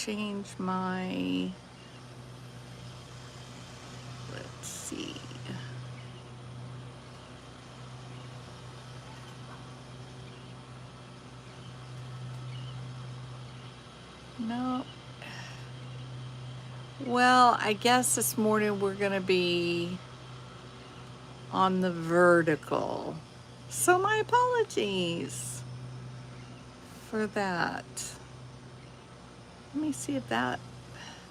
change my, let's see. No. Well, I guess this morning we're going to be on the vertical. So my apologies for that. Let me see if that,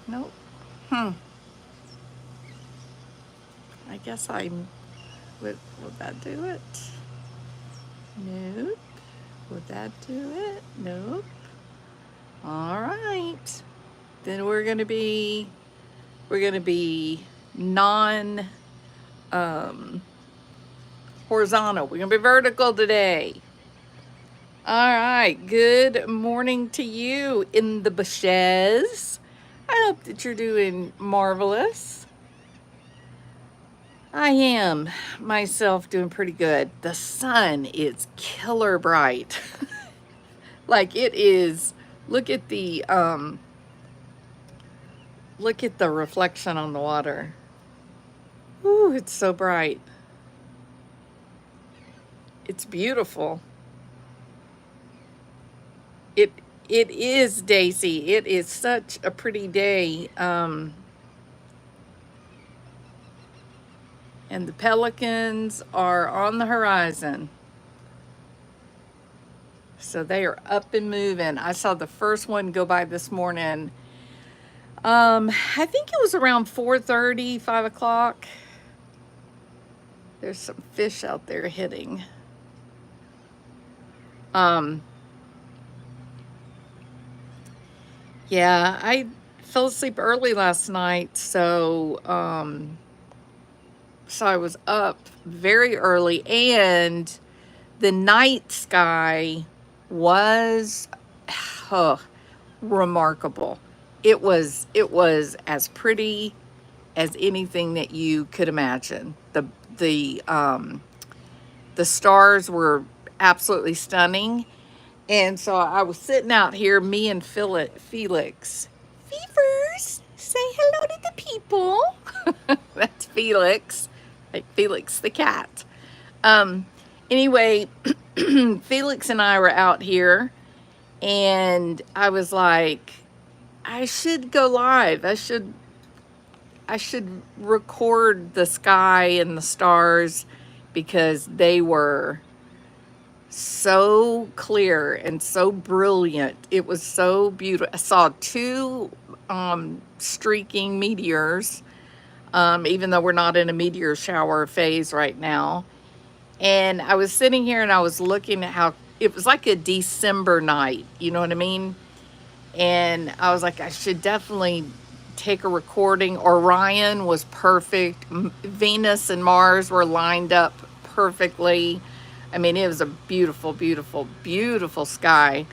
nope. I guess would that do it? Nope. Would that do it? Nope. All right. Then we're gonna be non horizontal. We're gonna be vertical today. All right. Good morning to you in the bushes. I hope that you're doing marvelous. I am myself doing pretty good. The sun is killer bright. Like it is. Look at the reflection on the water. Ooh, it's so bright. It's beautiful. It is, Daisy. It is such a pretty day. And the pelicans are on the horizon. So they are up and moving. I saw the first one go by this morning. I think it was around 4:30, 5 o'clock. There's some fish out there hitting. Yeah, I fell asleep early last night, so I was up very early, and the night sky was remarkable. It was as pretty as anything that you could imagine. The stars were absolutely stunning. And so I was sitting out here, me and Felix. Fevers, say hello to the people. That's Felix, like Felix the cat. Anyway, Felix and I were out here, and I was like, I should go live. I should record the sky and the stars because they were so clear and so brilliant. It was so beautiful. I saw two streaking meteors, even though we're not in a meteor shower phase right now. And I was sitting here and I was looking at how it was like a December night, you know what I mean? And I was like, I should definitely take a recording. Orion was perfect. Venus and Mars were lined up perfectly. I mean, it was a beautiful, beautiful, beautiful sky.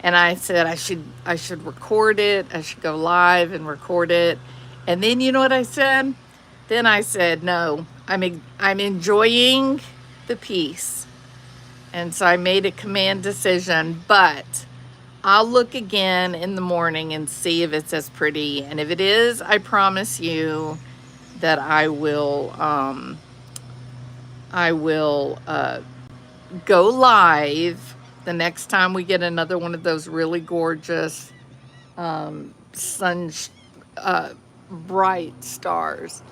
And I said I should record it. I should go live and record it. And then you know what I said? Then I said, no, I'm enjoying the piece. And so I made a command decision, but I'll look again in the morning and see if it's as pretty. And if it is, I promise you that I will go live the next time we get another one of those really gorgeous sun bright stars.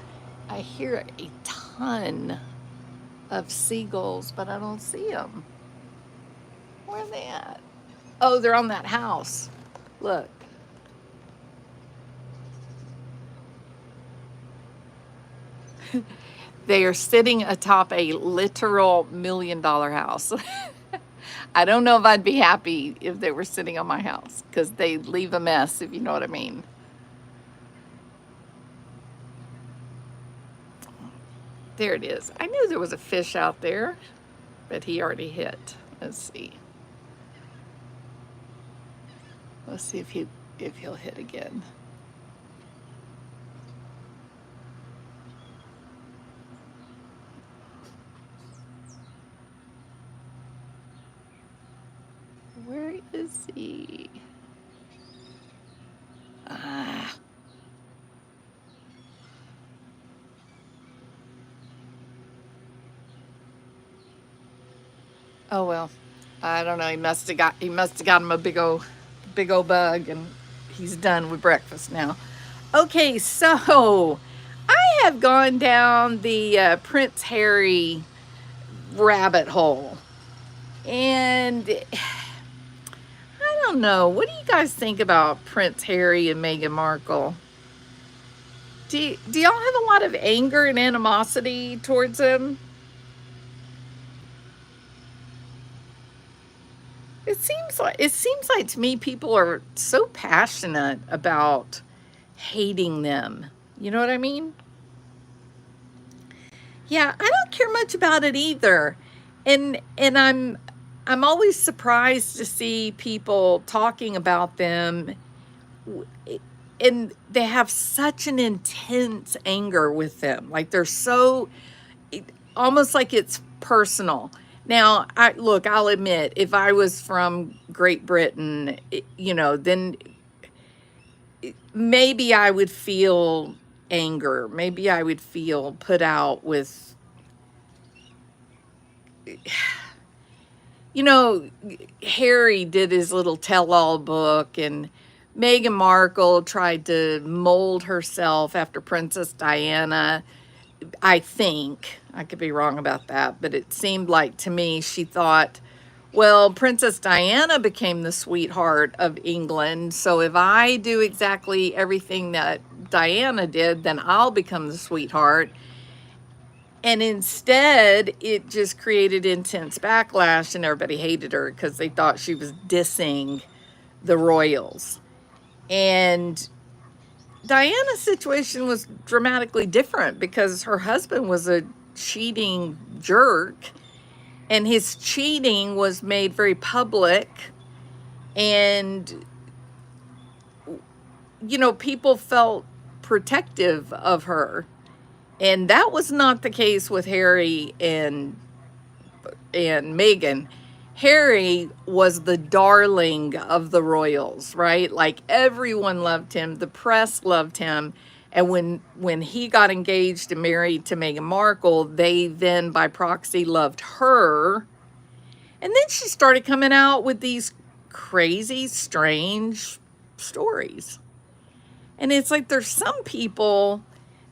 I hear a ton of seagulls, but I don't see them. Where are they at? Oh, they're on that house. Look. They are sitting atop a literal $1 million house. I don't know if I'd be happy if they were sitting on my house because they leave a mess, if you know what I mean. There it is. I knew there was a fish out there, but he already hit. Let's see. Let's see if he'll hit again. Where is he? Oh well, I don't know. He must have got him a big old bug, and he's done with breakfast now. Okay, so I have gone down the Prince Harry rabbit hole, and I don't know. What do you guys think about Prince Harry and Meghan Markle? Do y'all have a lot of anger and animosity towards him? It seems like to me people are so passionate about hating them. You know what I mean? Yeah, I don't care much about it either. And I'm always surprised to see people talking about them and they have such an intense anger with them. Like they're so almost like it's personal. Now, I'll admit, if I was from Great Britain, then maybe I would feel anger. Maybe I would feel put out with, you know, Harry did his little tell all book, and Meghan Markle tried to mold herself after Princess Diana. I think, I could be wrong about that, but it seemed like to me she thought, well, Princess Diana became the sweetheart of England, so if I do exactly everything that Diana did, then I'll become the sweetheart. And instead, it just created intense backlash, and everybody hated her because they thought she was dissing the royals. And Diana's situation was dramatically different because her husband was a cheating jerk, and his cheating was made very public. And, people felt protective of her. And that was not the case with Harry and Meghan. Harry was the darling of the royals, right? Like everyone loved him, the press loved him. And when he got engaged and married to Meghan Markle, they then by proxy loved her. And then she started coming out with these crazy, strange stories. And it's like there's some people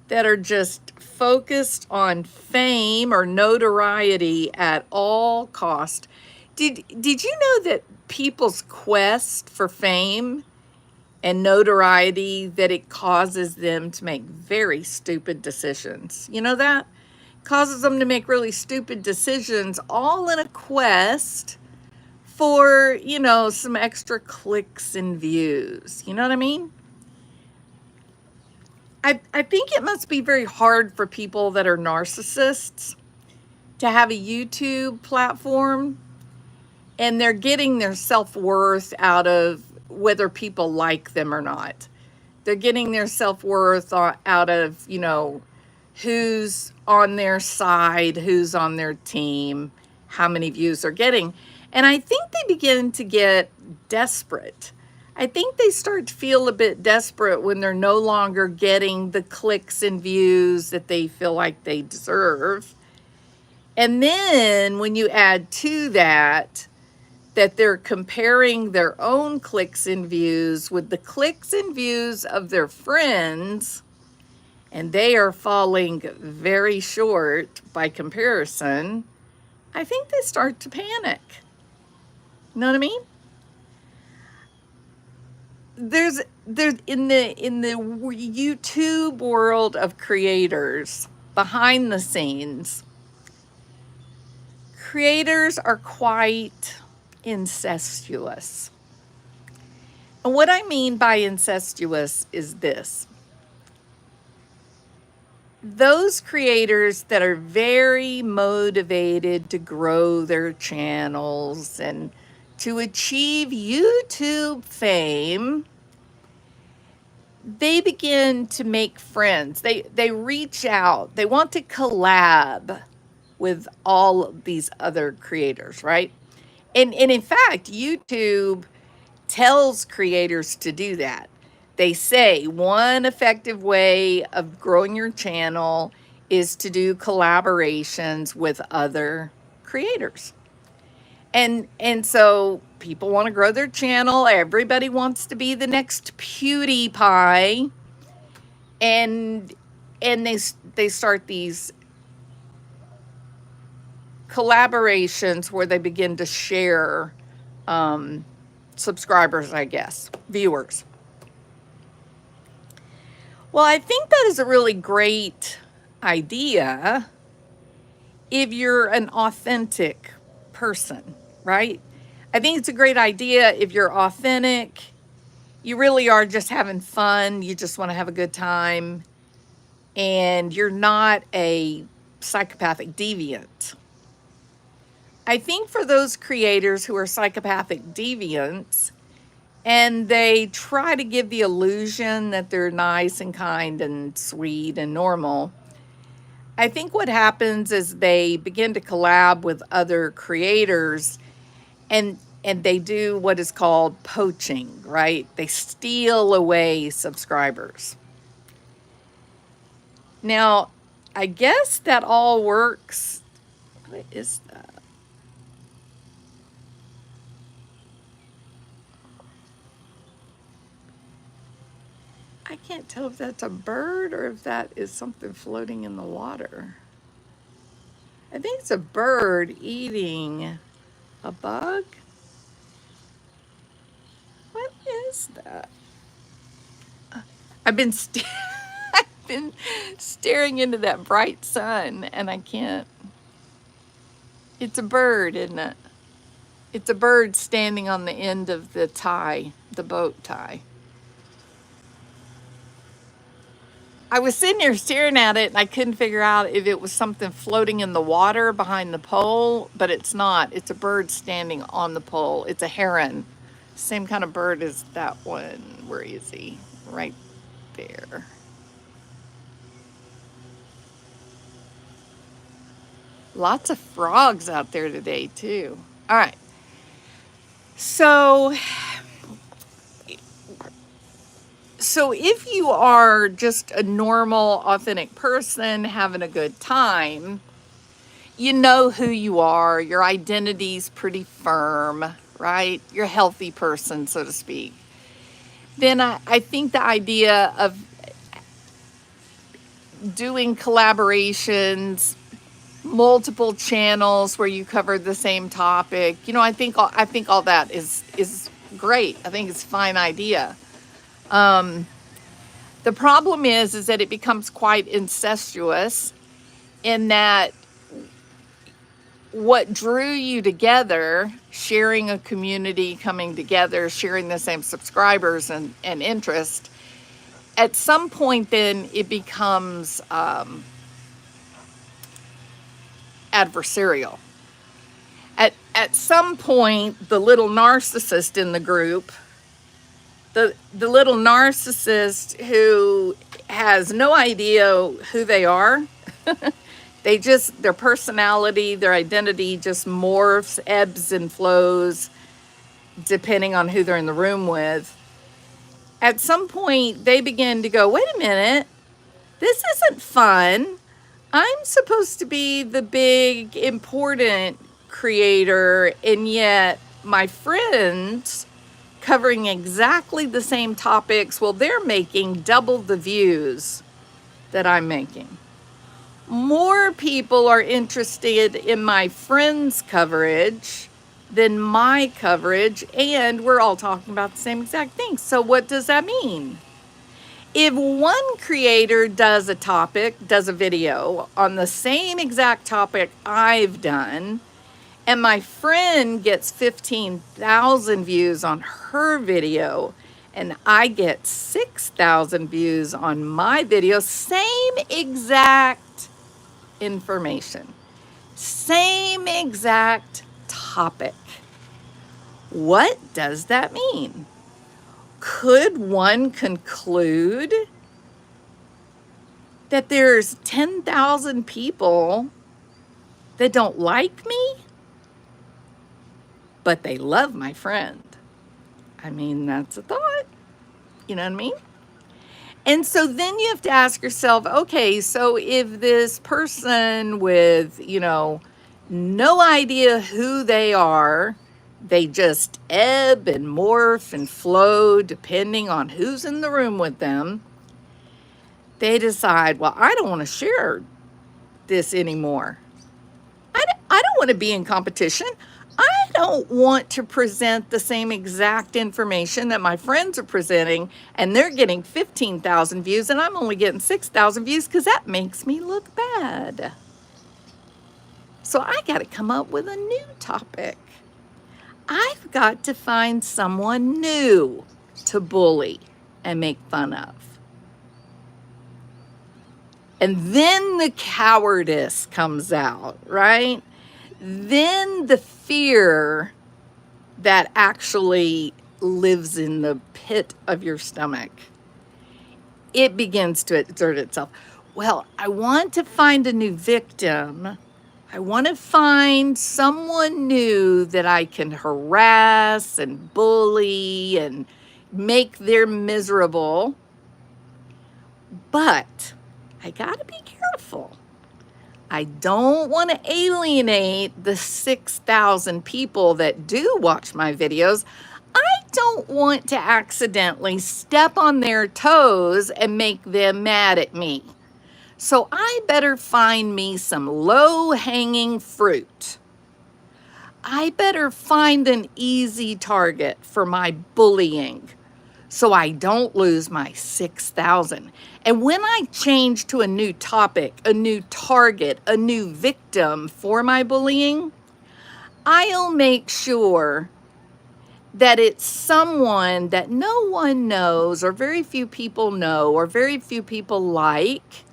that are just focused on fame or notoriety at all cost. Did you know that people's quest for fame and notoriety, that it causes them to make very stupid decisions? You know that? Causes them to make really stupid decisions, all in a quest for, some extra clicks and views. You know what I mean? I think it must be very hard for people that are narcissists to have a YouTube platform, and they're getting their self-worth out of whether people like them or not. They're getting their self-worth out of, who's on their side, who's on their team, how many views they're getting. And I think they begin to get desperate. I think they start to feel a bit desperate when they're no longer getting the clicks and views that they feel like they deserve. And then when you add to that they're comparing their own clicks and views with the clicks and views of their friends, and they are falling very short by comparison, I think they start to panic. You know what I mean? There's in the YouTube world of creators, behind the scenes, creators are quite incestuous. And what I mean by incestuous is this: those creators that are very motivated to grow their channels and to achieve YouTube fame, they begin to make friends. They reach out. They want to collab with all of these other creators, right? And in fact, YouTube tells creators to do that. They say one effective way of growing your channel is to do collaborations with other creators. And so people want to grow their channel. Everybody wants to be the next PewDiePie, and they start these collaborations where they begin to share um, subscribers, I guess, viewers. Well, I think that is a really great idea if you're an authentic person, right? I think it's a great idea if you're authentic, you really are just having fun, you just want to have a good time, and you're not a psychopathic deviant. I think for those creators who are psychopathic deviants and they try to give the illusion that they're nice and kind and sweet and normal, I think what happens is they begin to collab with other creators and they do what is called poaching, right? They steal away subscribers. Now, I guess that all works. What is that? I can't tell if that's a bird or if that is something floating in the water. I think it's a bird eating a bug. What is that? I've been I've been staring into that bright sun and I can't. It's a bird, isn't it? It's a bird standing on the end of the tie, the boat tie. I was sitting there staring at it and I couldn't figure out if it was something floating in the water behind the pole, but it's not. It's a bird standing on the pole. It's a heron. Same kind of bird as that one. Where is he? Right there. Lots of frogs out there today, too. All right. So if you are just a normal, authentic person having a good time, you know who you are, your identity's pretty firm, right? You're a healthy person, so to speak. Then I think the idea of doing collaborations, multiple channels where you cover the same topic, I think all that is great. I think it's a fine idea. The problem is that it becomes quite incestuous in that what drew you together, sharing a community, coming together, sharing the same subscribers and interest, at some point then it becomes adversarial. At some point, the little narcissist in the group, the little narcissist who has no idea who they are, their personality, their identity just morphs, ebbs and flows depending on who they're in the room with. At some point, they begin to go, wait a minute, this isn't fun. I'm supposed to be the big, important creator, and yet my friends covering exactly the same topics, well, they're making double the views that I'm making. More people are interested in my friends' coverage than my coverage, and we're all talking about the same exact thing. So what does that mean? If one creator does a video on the same exact topic I've done, and my friend gets 15,000 views on her video, and I get 6,000 views on my video, same exact information, same exact topic. What does that mean? Could one conclude that there's 10,000 people that don't like me, but they love my friend? I mean, that's a thought. You know what I mean? And so then you have to ask yourself, okay, so if this person with, No idea who they are. They just ebb and morph and flow depending on who's in the room with them. They decide, well, I don't want to share this anymore. I don't want to be in competition. I don't want to present the same exact information that my friends are presenting, and they're getting 15,000 views, and I'm only getting 6,000 views because that makes me look bad. So I got to come up with a new topic. I've got to find someone new to bully and make fun of. And then the cowardice comes out, right? Then the fear that actually lives in the pit of your stomach, it begins to exert itself. Well, I want to find a new victim. I want to find someone new that I can harass and bully and make them miserable. But I got to be careful. I don't want to alienate the 6,000 people that do watch my videos. I don't want to accidentally step on their toes and make them mad at me. So I better find me some low-hanging fruit. I better find an easy target for my bullying so I don't lose my 6,000. And when I change to a new topic, a new target, a new victim for my bullying, I'll make sure that it's someone that no one knows, or very few people know, or very few people like,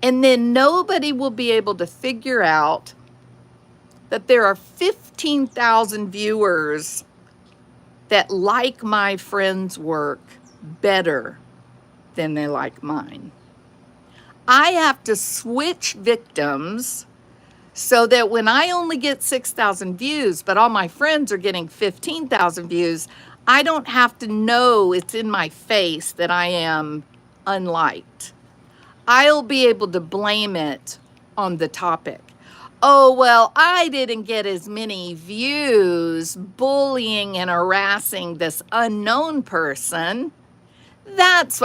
and then nobody will be able to figure out that there are 15,000 viewers that like my friend's work better than they like mine. I have to switch victims so that when I only get 6,000 views, but all my friends are getting 15,000 views, I don't have to know it's in my face that I am unliked. I'll be able to blame it on the topic. Oh, well, I didn't get as many views bullying and harassing this unknown person. That's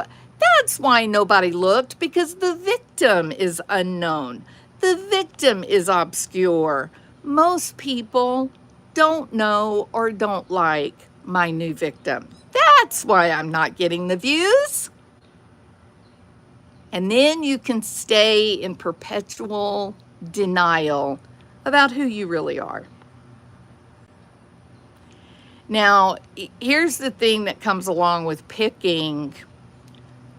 why nobody looked, because the victim is unknown. The victim is obscure. Most people don't know or don't like my new victim. That's why I'm not getting the views. And then you can stay in perpetual denial about who you really are. Now, here's the thing that comes along with picking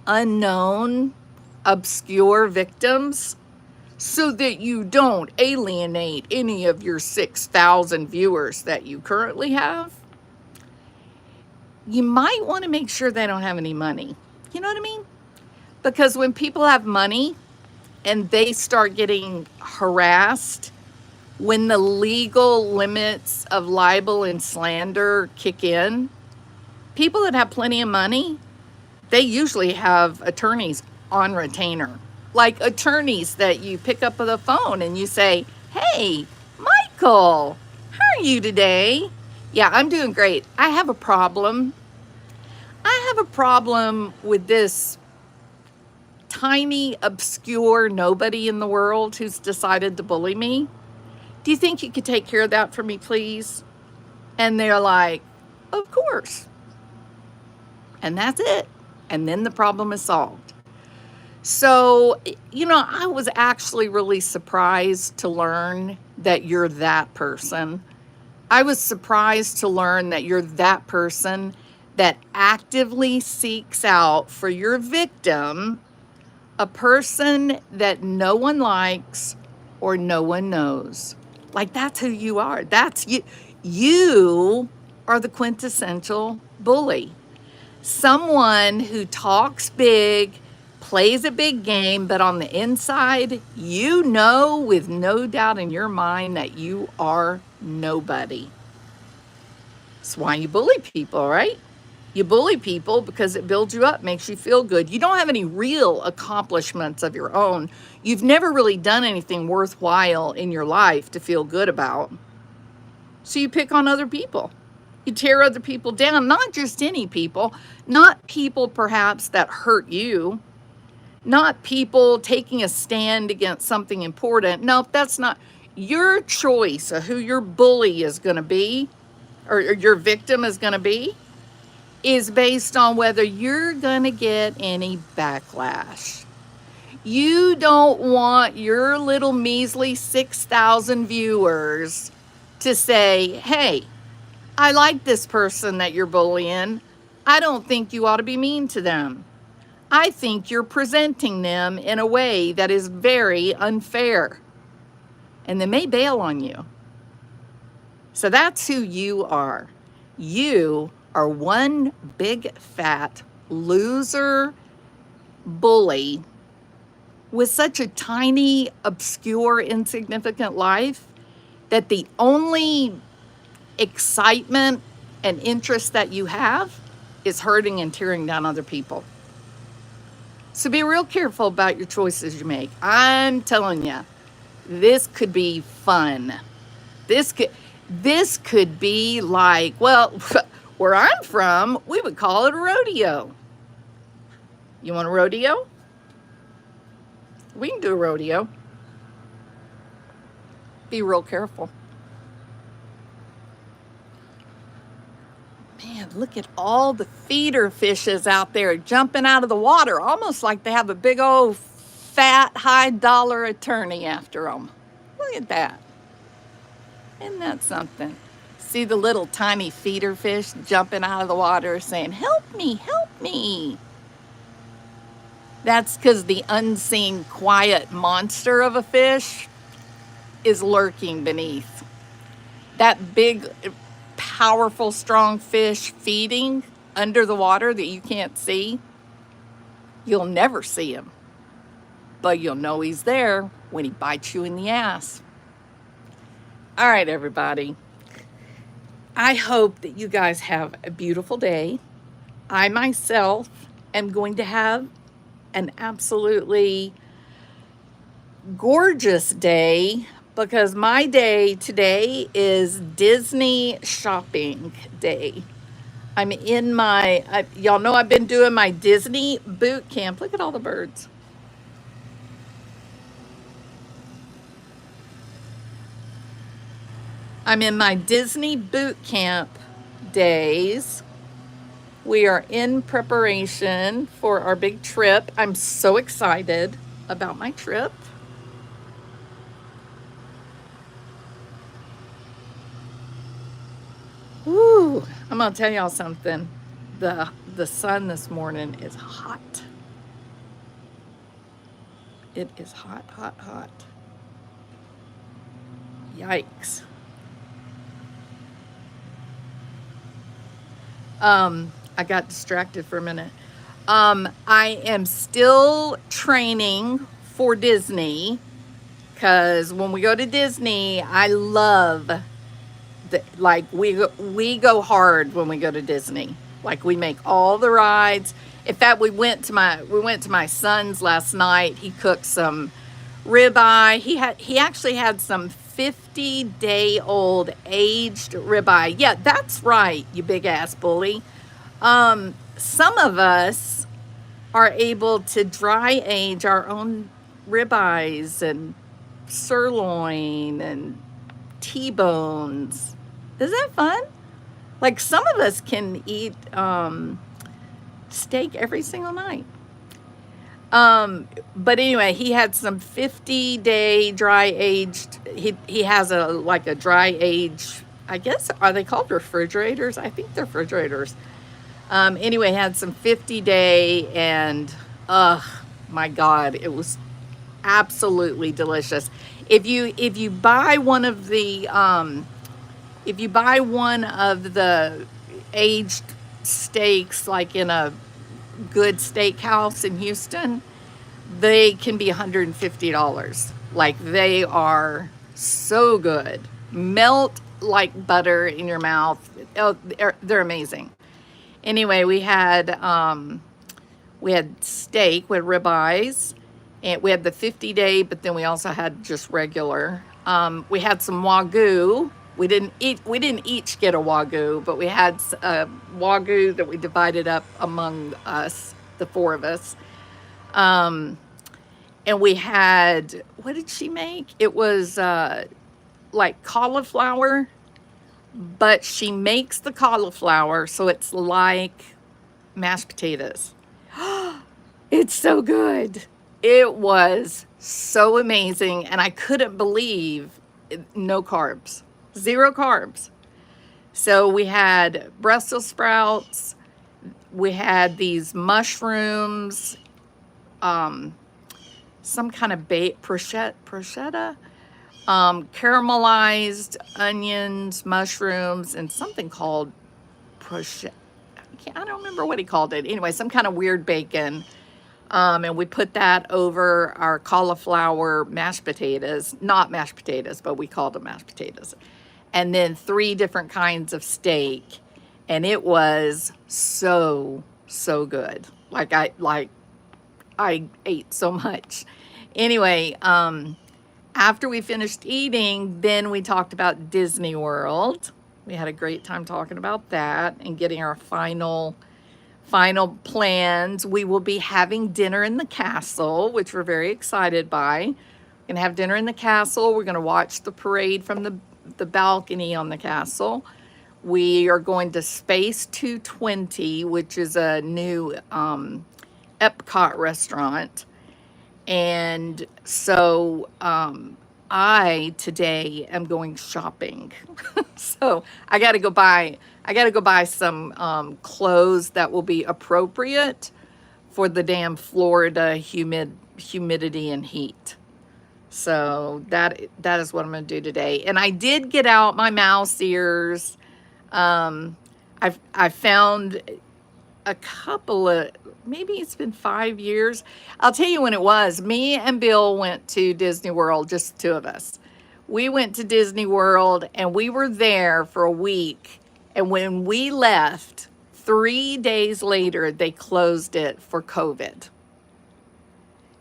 unknown, obscure victims so that you don't alienate any of your 6,000 viewers that you currently have. You might want to make sure they don't have any money. You know what I mean? Because when people have money and they start getting harassed, when the legal limits of libel and slander kick in, people that have plenty of money, they usually have attorneys on retainer. Like attorneys that you pick up the phone and you say, "Hey, Michael, how are you today?" "Yeah, I'm doing great. I have a problem. I have a problem with this tiny, obscure nobody in the world who's decided to bully me. Do you think you could take care of that for me, please?" And they're like, "Of course." And that's it. And then the problem is solved. So, I was actually really surprised to learn that you're that person. I was surprised to learn that you're that person that actively seeks out for your victim a person that no one likes or no one knows. Like, that's who you are. That's you. You are the quintessential bully. Someone who talks big, plays a big game, but on the inside, you know with no doubt in your mind that you are nobody. That's why you bully people, right? You bully people because it builds you up, makes you feel good. You don't have any real accomplishments of your own. You've never really done anything worthwhile in your life to feel good about. So you pick on other people. You tear other people down, not just any people, not people perhaps that hurt you, not people taking a stand against something important. No, that's not your choice of who your bully is going to be, or your victim is going to be, is based on whether you're going to get any backlash. You don't want your little measly 6,000 viewers to say, hey, I like this person that you're bullying. I don't think you ought to be mean to them. I think you're presenting them in a way that is very unfair. And they may bail on you. So that's who you are. You are one big fat loser bully with such a tiny, obscure, insignificant life that the only excitement and interest that you have is hurting and tearing down other people. So be real careful about your choices you make. I'm telling you, this could be fun. This could be like, well, where I'm from, we would call it a rodeo. You want a rodeo? We can do a rodeo. Be real careful. Man, look at all the feeder fishes out there jumping out of the water, almost like they have a big old fat, high dollar attorney after them. Look at that. Isn't that something? See the little tiny feeder fish jumping out of the water saying, help me, help me. That's because the unseen, quiet monster of a fish is lurking beneath. That big, powerful, strong fish feeding under the water that you can't see, you'll never see him. But you'll know he's there when he bites you in the ass. All right, everybody. I hope that you guys have a beautiful day. I myself am going to have an absolutely gorgeous day because my day today is Disney shopping day. I'm in my, y'all know I've been doing my Disney boot camp. Look at all the birds. I'm in my Disney boot camp days. We are in preparation for our big trip. I'm so excited about my trip. Woo, I'm gonna tell y'all something. The sun this morning is hot. It is hot, hot, hot. Yikes. I got distracted for a minute. I am still training for Disney because when we go to Disney, I love like we go hard when we go to Disney. Like we make all the rides. In fact, we went to my son's last night. He cooked some ribeye. He actually had some 50-day-old aged ribeye. Yeah, that's right, you big ass bully. Some of us are able to dry age our own ribeyes and sirloin and T-bones. Is that fun? Like some of us can eat steak every single night. But anyway, he had some 50-day dry aged. He has a dry age. I guess are they called refrigerators? I think they're refrigerators. Anyway, had some 50-day and my God, it was absolutely delicious. If you buy one of the aged steaks like in a good steakhouse in Houston, they can be $150. Like they are so good. Melt like butter in your mouth. Oh, they're amazing. Anyway, we had steak, we had ribeyes, and we had the 50-day, but then we also had just regular. We had some wagyu. We didn't each get a wagyu, but we had a wagyu that we divided up among us, the four of us. Um, and we had, what did she make? It was like cauliflower, but she makes the cauliflower so it's like mashed potatoes. It's so good. It was so amazing, and I couldn't believe no carbs, zero carbs. So we had Brussels sprouts, we had these mushrooms, um, some kind of prosciutto, caramelized onions, mushrooms, and something called prosciutto. I don't remember what he called it. Anyway, some kind of weird bacon. And we put that over our cauliflower mashed potatoes, not mashed potatoes, but we called them mashed potatoes. And then 3 different kinds of steak. And it was so, so good. I ate so much. Anyway, after we finished eating, then we talked about Disney World. We had a great time talking about that and getting our final plans. We will be having dinner in the castle, which we're very excited by. We're gonna have dinner in the castle. We're gonna watch the parade from the balcony on the castle. We are going to Space 220, which is a new Epcot restaurant. And so I today am going shopping. So I got to go buy some clothes that will be appropriate for the damn Florida humidity and heat. So that is what I'm going to do today. And I did get out my mouse ears. I found a couple of, maybe it's been 5 years. I'll tell you when it was. Me and Bill went to Disney World, just the 2 of us. We went to Disney World and we were there for a week. And when we left, 3 days later, they closed it for COVID.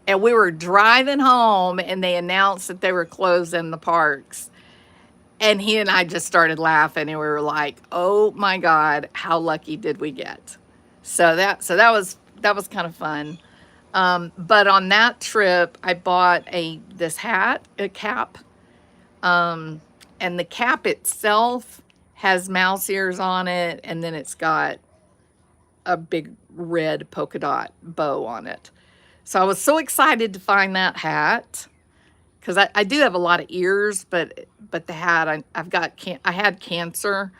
And we were driving home and they announced that they were closing the parks. And he and I just started laughing and we were like, oh my God, how lucky did we get? So that was kind of fun. But on that trip, I bought this hat, a cap, and the cap itself has mouse ears on it, and then it's got a big red polka dot bow on it. So I was so excited to find that hat because I do have a lot of ears, but the hat I had cancer.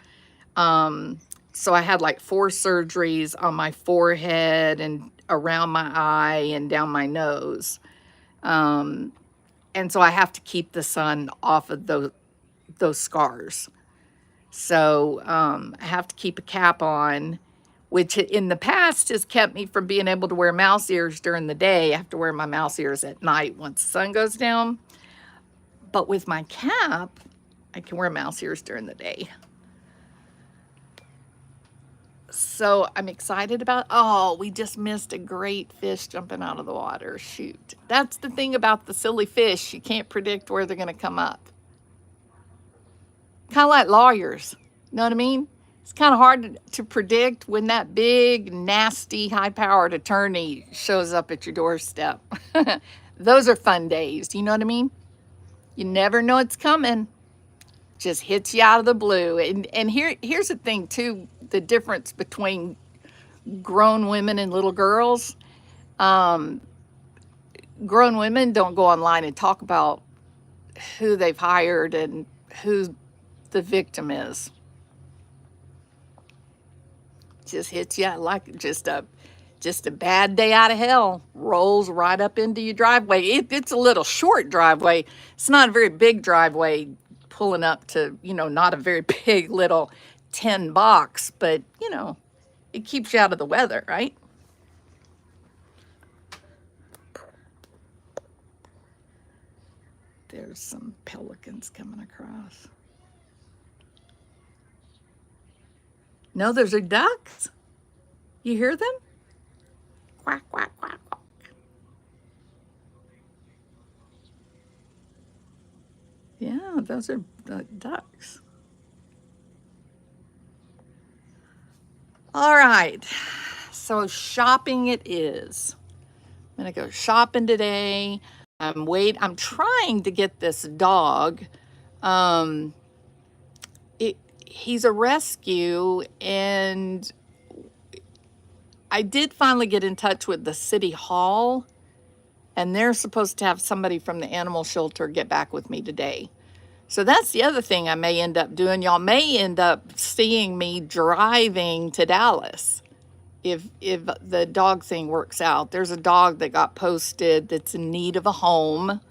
So I had like 4 surgeries on my forehead and around my eye and down my nose. And so I have to keep the sun off of those scars. So I have to keep a cap on, which in the past has kept me from being able to wear mouse ears during the day. I have to wear my mouse ears at night once the sun goes down. But with my cap, I can wear mouse ears during the day. So I'm excited about, oh, we just missed a great fish jumping out of the water. Shoot. That's the thing about the silly fish. You can't predict where they're going to come up. Kind of like lawyers. You know what I mean? It's kind of hard to predict when that big, nasty, high-powered attorney shows up at your doorstep. Those are fun days. You know what I mean? You never know it's coming. Just hits you out of the blue. And here's the thing too, the difference between grown women and little girls. Grown women don't go online and talk about who they've hired and who the victim is. Just hits you like just a bad day out of hell. Rolls right up into your driveway. It's a little short driveway. It's not a very big driveway pulling up to, not a very big little tin box, but, it keeps you out of the weather, right? There's some pelicans coming across. No, those are ducks. You hear them? Quack, quack, quack, quack. Yeah, those are ducks. All right. So shopping it is. I'm gonna go shopping today. I'm trying to get this dog. Um, he's a rescue, and I did finally get in touch with the city hall, and they're supposed to have somebody from the animal shelter get back with me today. So that's the other thing I may end up doing. Y'all may end up seeing me driving to Dallas if the dog thing works out. There's a dog that got posted that's in need of a home,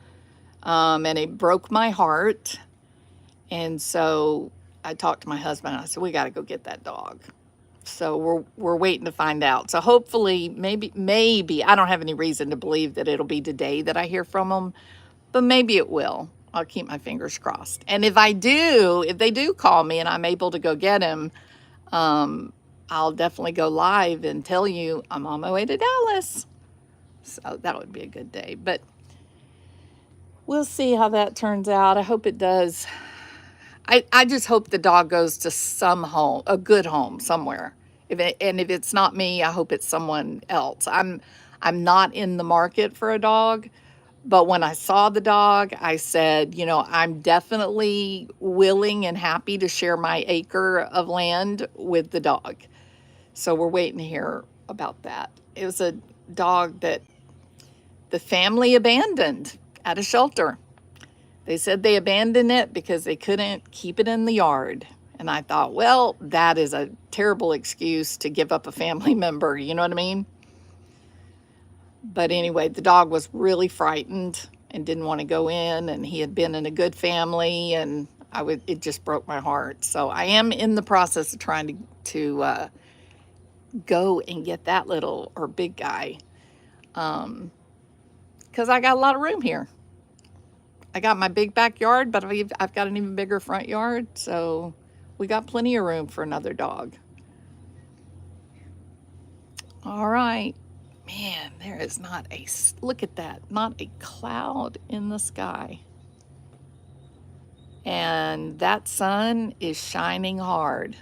and it broke my heart. And so I talked to my husband. And I said, we got to go get that dog. So we're waiting to find out. So hopefully, maybe I don't have any reason to believe that it'll be today that I hear from them, but maybe it will. I'll keep my fingers crossed. And if they do call me and I'm able to go get him, I'll definitely go live and tell you I'm on my way to Dallas. So that would be a good day. But we'll see how that turns out. I hope it does. I just hope the dog goes to some home, a good home somewhere. And if it's not me, I hope it's someone else. I'm not in the market for a dog, but when I saw the dog, I said, I'm definitely willing and happy to share my acre of land with the dog. So we're waiting to hear about that. It was a dog that the family abandoned at a shelter. They said they abandoned it because they couldn't keep it in the yard. And I thought, well, that is a terrible excuse to give up a family member. You know what I mean? But anyway, the dog was really frightened and didn't want to go in. And he had been in a good family, and it just broke my heart. So I am in the process of trying to go and get that little or big guy, because I got a lot of room here. I got my big backyard, but I've got an even bigger front yard, so we got plenty of room for another dog. All right. Man, there is look at that, not a cloud in the sky. And that sun is shining hard,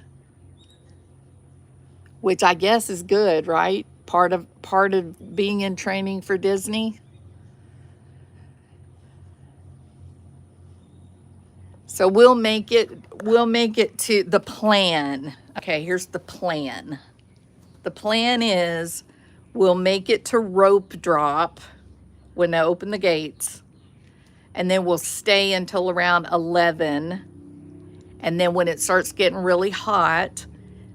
which I guess is good, right? Part of being in training for Disney. So we'll make it to the plan. Okay, here's the plan. The plan is we'll make it to rope drop when they open the gates, and then we'll stay until around 11. And then when it starts getting really hot,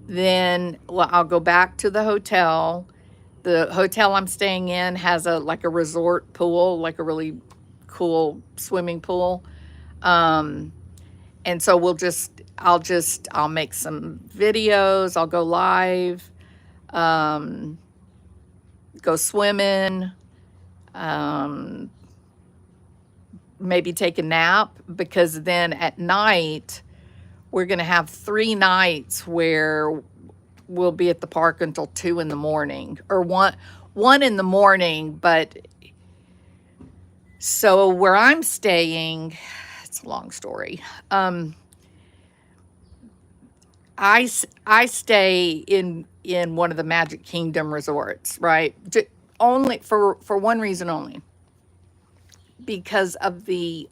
then I'll go back to the hotel. The hotel I'm staying in has a resort pool, like a really cool swimming pool. And so I'll make some videos. I'll go live, go swimming, maybe take a nap, because then at night we're going to have 3 nights where we'll be at the park until 2 in the morning, or 1 in the morning. But so where I'm staying, it's a long story. I stay in one of the Magic Kingdom resorts, right? Only for one reason only, because of the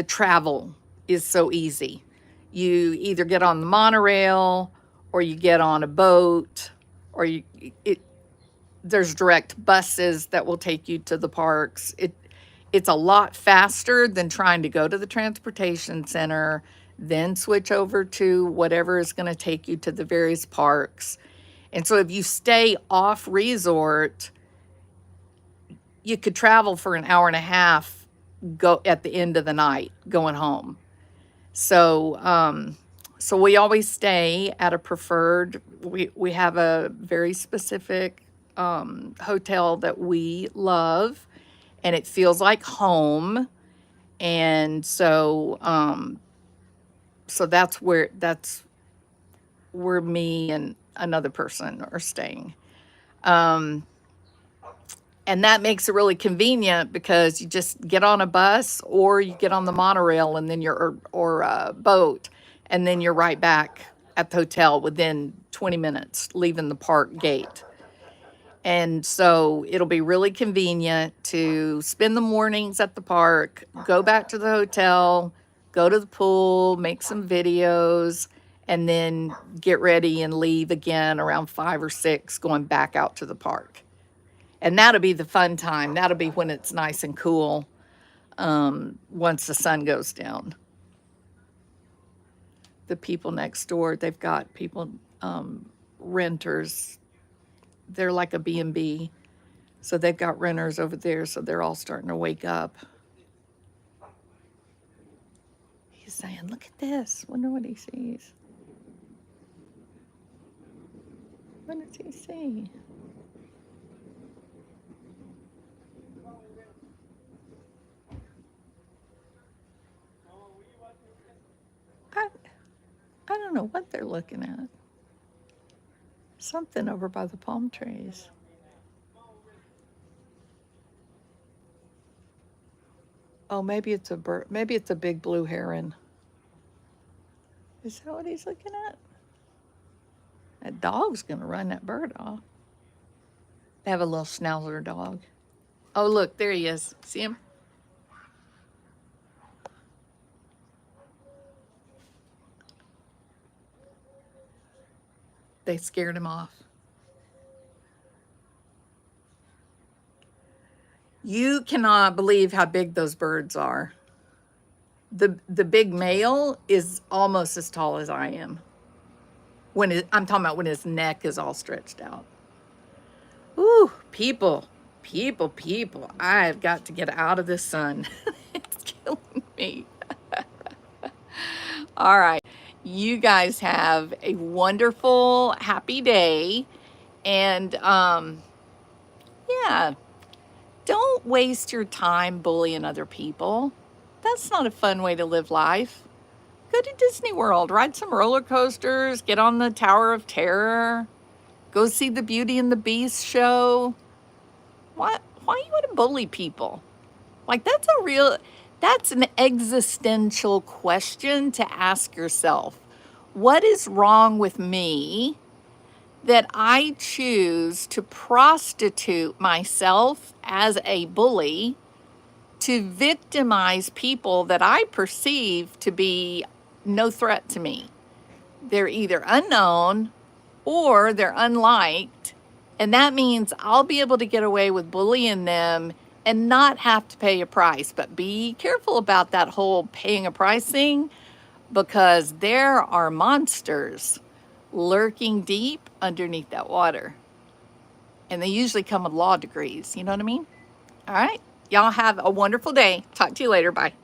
travel is so easy. You either get on the monorail, or you get on a boat, or there's direct buses that will take you to the parks. It's a lot faster than trying to go to the transportation center, then switch over to whatever is going to take you to the various parks. And so if you stay off resort, you could travel for an hour and a half, go at the end of the night going home. So so we always stay at a preferred. We have a very specific hotel that we love, and it feels like home. And so so that's where me and another person are staying. And that makes it really convenient because you just get on a bus or you get on the monorail and then or a boat, and then you're right back at the hotel within 20 minutes leaving the park gate. And so it'll be really convenient to spend the mornings at the park, go back to the hotel, go to the pool, make some videos, and then get ready and leave again around 5 or 6, going back out to the park. And that'll be the fun time. That'll be when it's nice and cool, once the sun goes down. The people next door, they've got people, renters. They're like a B&B. So they've got renters over there, so they're all starting to wake up. He's saying, look at this. Wonder what he sees. What does he see? I don't know what they're looking at. Something over by the palm trees. Oh, maybe it's a bird. Maybe it's a big blue heron. Is that what he's looking at? That dog's gonna run that bird off. They have a little schnauzer dog. Oh, look, there he is. See him? They scared him off. You cannot believe how big those birds are. The big male is almost as tall as I am. I'm talking about when his neck is all stretched out. Ooh, people. I've got to get out of this sun. It's killing me. All right. You guys have a wonderful, happy day. And yeah, don't waste your time bullying other people. That's not a fun way to live life. Go to Disney World, ride some roller coasters, get on the Tower of Terror, go see the Beauty and the Beast show. Why you want to bully people? Like, that's an existential question to ask yourself. What is wrong with me that I choose to prostitute myself as a bully to victimize people that I perceive to be no threat to me? They're either unknown or they're unliked, and that means I'll be able to get away with bullying them and not have to pay a price. But be careful about that whole paying a price thing, because there are monsters lurking deep underneath that water. And they usually come with law degrees. You know what I mean? All right. Y'all have a wonderful day. Talk to you later. Bye.